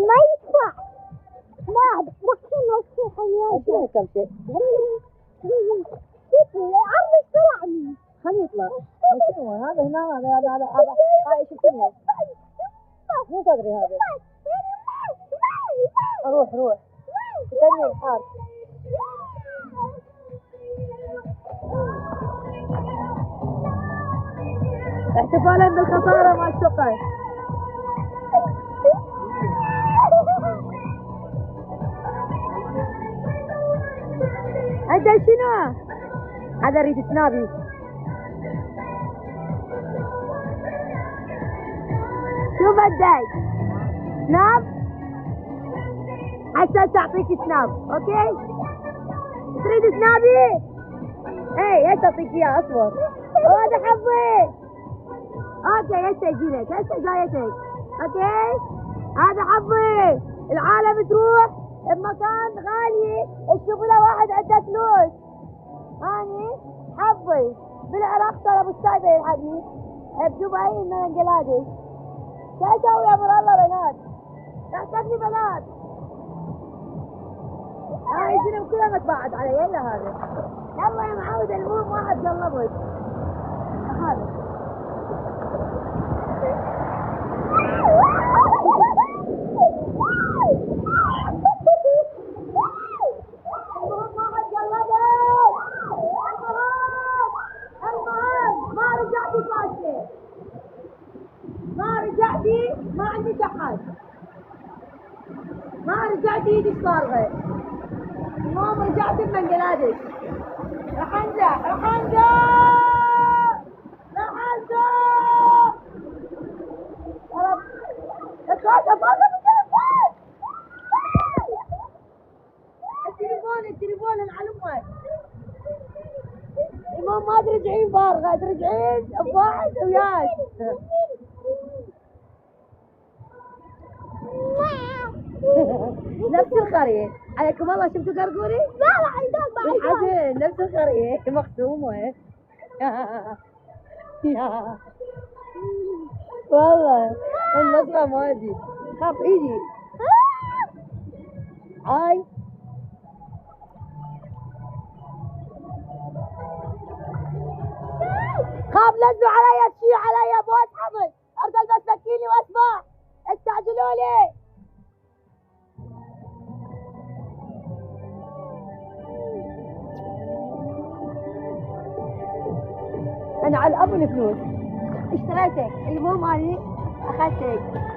ما يدفع. ما وكل حياتي. شنو كم شيء؟ عم يطلعني. خليه يطلع. شنو هذا هنا هذا هاي شو اسمه؟ مو صدري هذا. روح استني الحار. احتفالا بالخسارة مع الشقة. انت شنو؟ هذا اريد سنابي. شو بدك؟ سناب؟ حتى تعطيك سناب، اوكي؟ تريد سنابي؟ ايه هسه اعطيك اياه، اصبر. هذا حظي. اوكي هسه يجيلك، هسه جايتك، اوكي؟ هذا حظي. العالم تروح بمكان غالي تشوف له واحد عنده فلوس. هاني حظي. بالعراق ترى ابو السايبه الحديث، بدبي بنجلاديش. شو اسوي يا امر الله بنات؟ تحسبني بنات. هاي الزلم كلها ما تبعد علي الا هذا. يلا يا معود المهم واحد قلبك. هذا ما عندي شحات. ما رجعت ايدي صارغه. المهم رجعت ببنجلاديش. راح انزع. التليفون على امك. المهم ما ترجعين فارغه، ترجعين بواحد وياك. نفس الخريه. عليكم الله شفتوا قرقوري؟ لا عندهم بالحزن نفس الخريه مختومه. والله النصرة ما ادري خاف ايدي. هاي خاف نزلوا علي شي علي ابو اسحبي. ارسل بس سكيني واسمع. استعجلوا لي. انا على الاب الفلوس اشتريتك. المهم اني اخذتك.